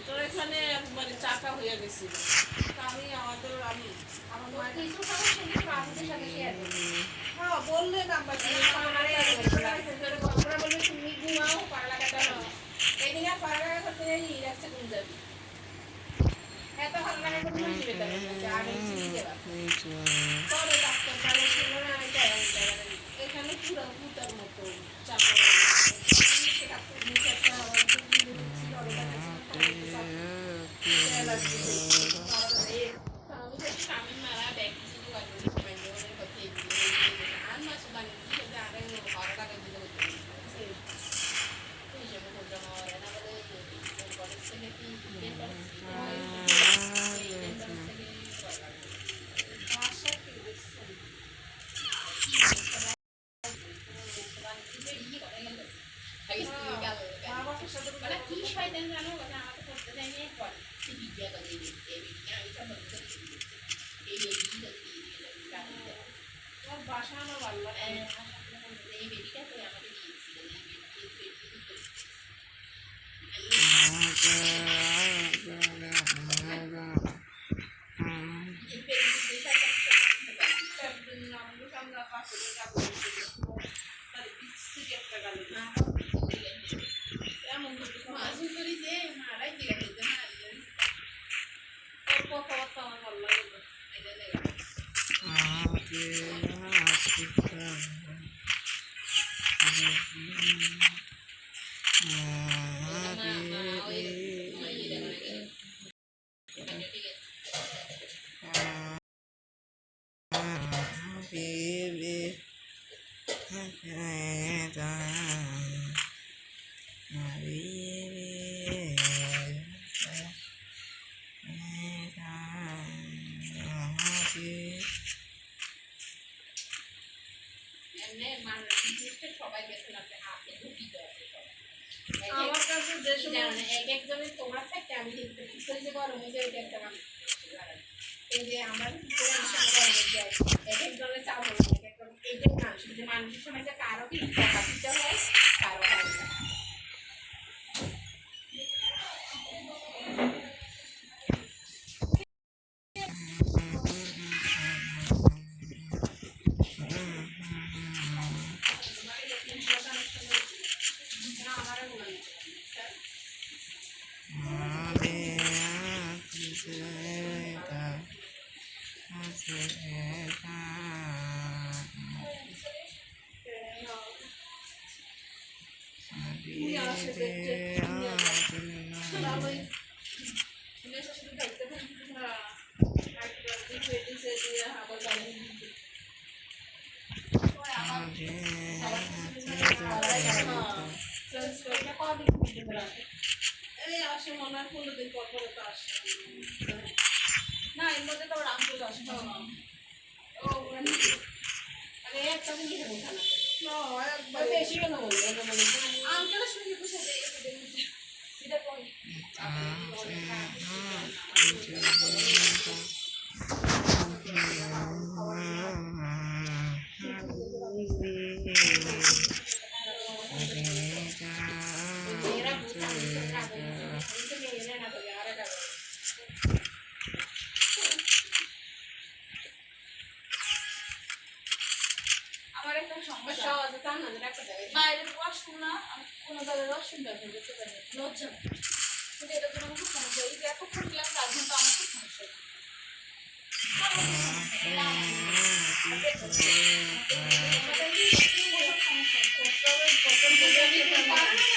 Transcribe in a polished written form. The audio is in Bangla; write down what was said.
তোর এখানে মানে চাকা হয়ে গেছিল আমি আমাদের আমি আমার মায়ের কিছু হ্যাঁ বললে নাম্বার বলবে তুমি ঘুমাও পাড়া কাটা এদিকে পাড়া কাটা করতে রাখছে ঘুম যাবি এত ভালো লাগে কোনো এখানে পুরো পুতার মতো চাপা বাসা আমার ভালো লাগে এই বেটিটা তো আমাকে আমার কাছে যে সময় এক একজনের তোমার থাকে আমি যে গরম হয়ে যায় একটা মানুষ এই যে আমার এক একজনের চাউল এই যে মানুষের সময় যে কারো কি টাকা দিতে হয় কারো হয় না আসে মনে হয় 15 দিন পর পরে তো আসে না এর মধ্যে তো রাম চলে আসে ও আরে একটা দিন কি বলতা না একবার বেশি কেন বলবো আঙ্কেল শুনে বুঝে দেয় এটা কোন আমার একটা সমস্যা আছে তা না রাখতে যাবে বাইরে ওয়াশরুম না কোনো জায়গায় ওয়াশরুম ব্যবহার করতে পারি লজ্জা কিন্তু এটা জন্য খুব সমস্যা এই যে এতক্ষণ ক্লাস কাজ কিন্তু আমার খুব সমস্যা সমস্যা